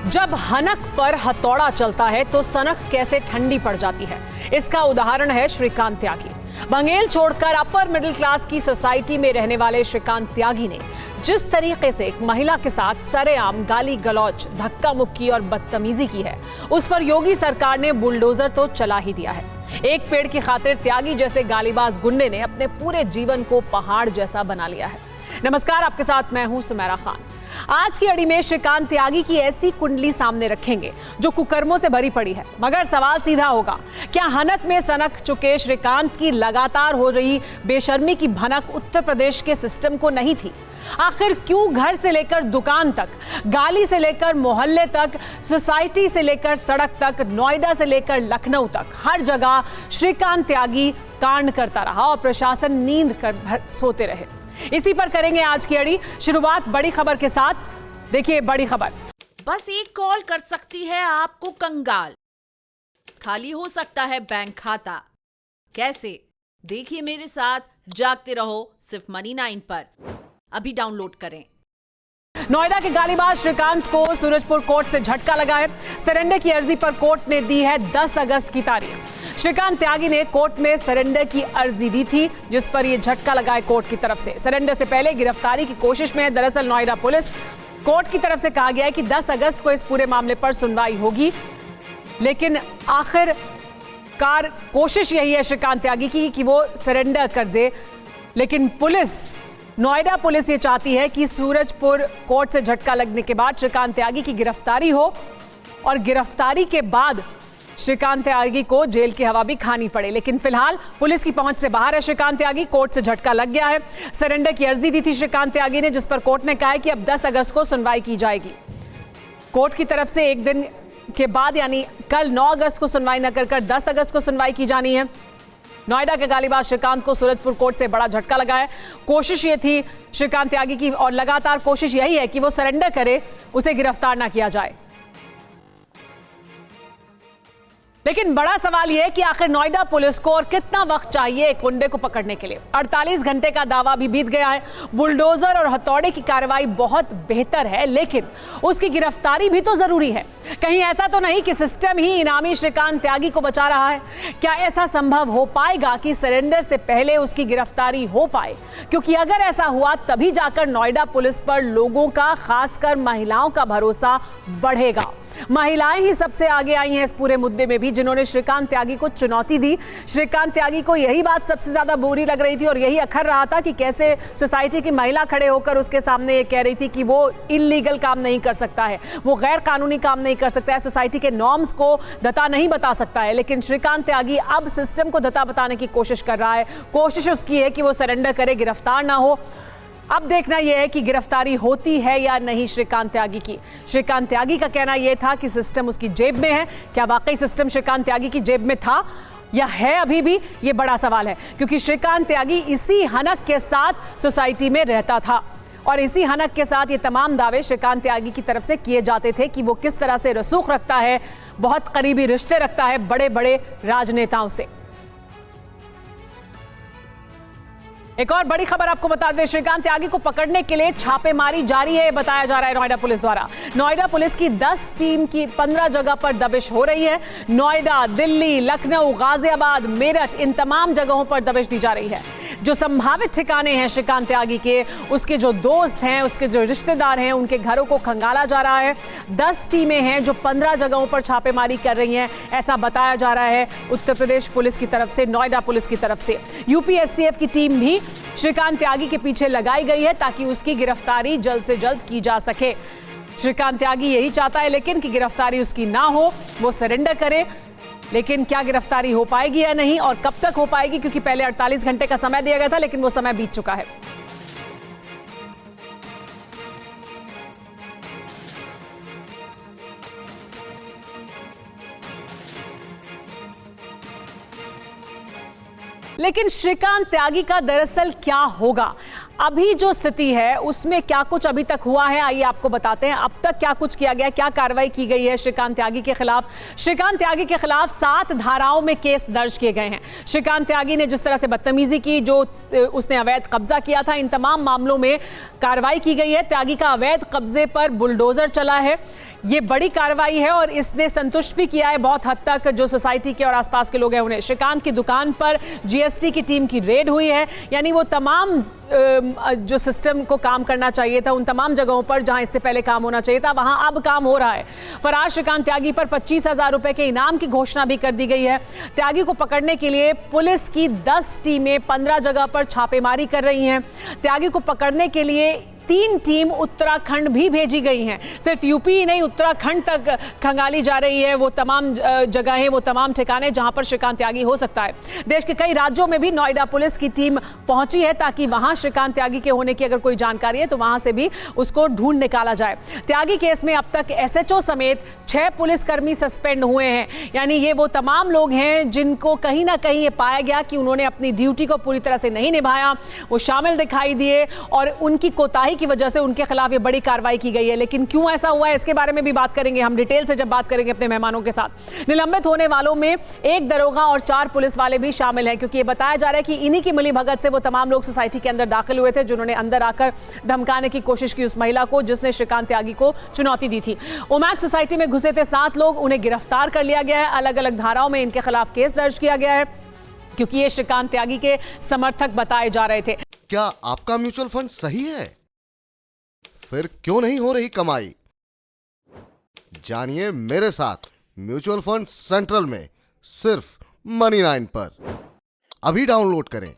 जब हनक पर हथौड़ा चलता है तो सनक कैसे ठंडी पड़ जाती है, इसका उदाहरण है श्रीकांत त्यागी। बंगेल छोड़कर अपर मिडिल क्लास की सोसाइटी में रहने वाले श्रीकांत त्यागी ने जिस तरीके से एक महिला के साथ सरेआम गाली गलौज, धक्का मुक्की और बदतमीजी की है, उस पर योगी सरकार ने बुलडोजर तो चला ही दिया है। एक पेड़ की खातिर त्यागी जैसे गालीबाज गुंडे ने अपने पूरे जीवन को पहाड़ जैसा बना लिया है। नमस्कार, आपके साथ मैं हूं सुमेरा खान। आज की अड़ी में श्रीकांत त्यागी की ऐसी कुंडली सामने रखेंगे जो कुकर्मों से भरी पड़ी है, मगर सवाल सीधा होगा, क्या हनक में सनक चुके श्रीकांत की लगातार हो रही बेशर्मी की भनक उत्तर प्रदेश के सिस्टम को नहीं थी? आखिर क्यों घर से लेकर दुकान तक, गाली से लेकर मोहल्ले तक, सोसाइटी से लेकर सड़क तक, नोएडा से लेकर लखनऊ तक, हर जगह श्रीकांत त्यागी कांड करता रहा और प्रशासन नींद कर सोते रहे? इसी पर करेंगे आज की अड़ी। शुरुआत बड़ी खबर के साथ। देखिए बड़ी खबर। बस एक कॉल कर सकती है आपको कंगाल, खाली हो सकता है बैंक खाता। कैसे? देखिए मेरे साथ, जागते रहो सिर्फ मनी 9 पर। अभी डाउनलोड करें। नोएडा के गालीबाज श्रीकांत को सूरजपुर कोर्ट से झटका लगा है। सरेंडर की अर्जी पर कोर्ट ने दी है 10 अगस्त की तारीख। श्रीकांत त्यागी ने कोर्ट में सरेंडर की अर्जी दी थी, जिस पर यह झटका लगा है कोर्ट की तरफ से। सरेंडर से पहले गिरफ्तारी की कोशिश में है। दरअसल नोएडा पुलिस कोर्ट की तरफ से कहा गया है कि 10 अगस्त को इस पूरे मामले पर सुनवाई होगी, लेकिन आखिरकार कोशिश यही है श्रीकांत त्यागी की कि वो सरेंडर कर दे। लेकिन नोएडा पुलिस ये चाहती है कि सूरजपुर कोर्ट से झटका लगने के बाद श्रीकांत त्यागी की गिरफ्तारी हो और गिरफ्तारी के बाद श्रीकांत त्यागी को जेल की हवा भी खानी पड़े। लेकिन फिलहाल पुलिस की पहुंच से बाहर है श्रीकांत त्यागी। कोर्ट से झटका लग गया है। सरेंडर की अर्जी दी थी श्रीकांत त्यागी ने, जिस पर कोर्ट ने कहा है कि अब 10 अगस्त को सुनवाई की जाएगी। कोर्ट की तरफ से एक दिन के बाद यानी कल 9 अगस्त को सुनवाई न कर 10 अगस्त को सुनवाई की जानी है। नोएडा के गालीबाज श्रीकांत को सूरजपुर कोर्ट से बड़ा झटका लगा है। कोशिश ये थी श्रीकांत त्यागी की और लगातार कोशिश यही है कि वो सरेंडर करे, उसे गिरफ्तार ना किया जाए। लेकिन बड़ा सवाल यह है कि आखिर नोएडा पुलिस को और कितना वक्त चाहिए एक गुंडे को पकड़ने के लिए? 48 घंटे का दावा भी बीत गया है। बुलडोजर और हथौड़े की कार्रवाई बहुत बेहतर है, लेकिन उसकी गिरफ्तारी भी तो जरूरी है। कहीं ऐसा तो नहीं कि सिस्टम ही इनामी श्रीकांत त्यागी को बचा रहा है? क्या ऐसा संभव हो पाएगा कि सरेंडर से पहले उसकी गिरफ्तारी हो पाए? क्योंकि अगर ऐसा हुआ तभी जाकर नोएडा पुलिस पर लोगों का, खासकर महिलाओं का भरोसा बढ़ेगा। महिलाएं ही सबसे आगे आई हैं इस पूरे मुद्दे में भी, जिन्होंने श्रीकांत त्यागी को चुनौती दी। श्रीकांत त्यागी को यही बात सबसे ज्यादा बुरी लग रही थी और यही अखर रहा था कि कैसे सोसाइटी की महिला खड़े होकर उसके सामने ये कह रही थी कि वो इल्लीगल काम नहीं कर सकता है, वो गैर कानूनी काम नहीं कर सकता है, सोसाइटी के नॉर्म्स को धता नहीं बता सकता है। लेकिन श्रीकांत त्यागी अब सिस्टम को धता बताने की कोशिश कर रहा है। कोशिश उसकी है कि वो सरेंडर करे, गिरफ्तार ना हो। अब देखना यह है कि गिरफ्तारी होती है या नहीं श्रीकांत त्यागी की। श्रीकांत त्यागी का कहना यह था कि सिस्टम उसकी जेब में है। क्या वाकई सिस्टम श्रीकांत त्यागी की जेब में था या है अभी भी? ये बड़ा सवाल है, क्योंकि श्रीकांत त्यागी इसी हनक के साथ सोसाइटी में रहता था और इसी हनक के साथ ये तमाम दावे श्रीकांत त्यागी की तरफ से किए जाते थे कि वो किस तरह से रसूख रखता है, बहुत करीबी रिश्ते रखता है बड़े बड़े राजनेताओं से। एक और बड़ी खबर आपको बता दें, श्रीकांत त्यागी को पकड़ने के लिए छापेमारी जारी है, बताया जा रहा है नोएडा पुलिस द्वारा। नोएडा पुलिस की 10 टीम की 15 जगह पर दबिश हो रही है। नोएडा, दिल्ली, लखनऊ, गाजियाबाद, मेरठ, इन तमाम जगहों पर दबिश दी जा रही है। जो संभावित ठिकाने हैं श्रीकांत त्यागी के, उसके जो दोस्त हैं, उसके जो रिश्तेदार हैं, उनके घरों को खंगाला जा रहा है। 10 टीमें हैं जो 15 जगहों पर छापेमारी कर रही हैं, ऐसा बताया जा रहा है उत्तर प्रदेश पुलिस की तरफ से, नोएडा पुलिस की तरफ से। यूपी एसटीएफ की टीम भी श्रीकांत त्यागी के पीछे लगाई गई है ताकि उसकी गिरफ्तारी जल्द से जल्द की जा सके। श्रीकांत त्यागी यही चाहता है लेकिन कि गिरफ्तारी उसकी ना हो, वो सरेंडर करे। लेकिन क्या गिरफ्तारी हो पाएगी या नहीं और कब तक हो पाएगी, क्योंकि पहले 48 घंटे का समय दिया गया था, लेकिन वो समय बीत चुका है। लेकिन श्रीकांत त्यागी का दरअसल क्या होगा? अभी जो स्थिति है उसमें क्या कुछ अभी तक हुआ है, आइए आपको बताते हैं। अब तक क्या कुछ किया गया, क्या कार्रवाई की गई है श्रीकांत त्यागी के खिलाफ। श्रीकांत त्यागी के खिलाफ 7 धाराओं में केस दर्ज किए गए हैं। श्रीकांत त्यागी ने जिस तरह से बदतमीजी की, जो उसने अवैध कब्जा किया था, इन तमाम मामलों में कार्रवाई की गई है। त्यागी का अवैध कब्जे पर बुलडोजर चला है। ये बड़ी कार्रवाई है और इसने संतुष्ट भी किया है बहुत हद तक जो सोसाइटी के और आसपास के लोग हैं उन्हें। श्रीकांत की दुकान पर जीएसटी की टीम की रेड हुई है, यानी वो तमाम जो सिस्टम को काम करना चाहिए था उन तमाम जगहों पर जहां इससे पहले काम होना चाहिए था वहां अब काम हो रहा है। फरार श्रीकांत त्यागी पर 25,000 रुपए के इनाम की घोषणा भी कर दी गई है। त्यागी को पकड़ने के लिए पुलिस की 10 टीमें 15 जगह पर छापेमारी कर रही हैं। त्यागी को पकड़ने के लिए 3 टीम उत्तराखंड भी भेजी गई हैं। सिर्फ यूपी ही नहीं, उत्तराखंड तक खंगाली जा रही है वो तमाम जगहें, वो तमाम ठिकाने जहां पर श्रीकांत त्यागी हो सकता है। देश के कई राज्यों में भी नोएडा पुलिस की टीम पहुंची है ताकि वहां श्रीकांत त्यागी के होने की अगर कोई जानकारी है तो वहां से भी उसको ढूंढ निकाला जाए। त्यागी केस में अब तक एसएचओ समेत 6 पुलिसकर्मी सस्पेंड हुए हैं, यानी ये वो तमाम लोग हैं जिनको कहीं ना कहीं ये पाया गया कि उन्होंने अपनी ड्यूटी को पूरी तरह से नहीं निभाया, वो शामिल दिखाई दिए और उनकी कोताही की वजह से उनके खिलाफ ये बड़ी कार्रवाई की गई है। लेकिन क्यों ऐसा हुआ है इसके बारे में भी बात करेंगे हम डिटेल से जब बात करेंगे अपने मेहमानों के साथ। निलंबित होने वालों में 1 दरोगा और 4 पुलिस वाले भी शामिल हैं, क्योंकि ये बताया जा रहा है कि इन्हीं की मिलीभगत से वो तमाम लोग सोसाइटी के अंदर दाखिल हुए थे जिन्होंने अंदर आकर धमकाने की कोशिश की उस महिला को जिसने श्रीकांत त्यागी को चुनौती दी थी। ओमैक्स सोसाइटी में घुसे थे 7 लोग, उन्हें गिरफ्तार कर लिया गया है। अलग अलग धाराओं में इनके खिलाफ केस दर्ज किया गया है क्योंकि ये श्रीकांत त्यागी के समर्थक बताए जा रहे थे। क्या आपका म्यूचुअल फंड सही है? फिर क्यों नहीं हो रही कमाई? जानिए मेरे साथ म्यूचुअल फंड सेंट्रल में सिर्फ मनी 9 पर। अभी डाउनलोड करें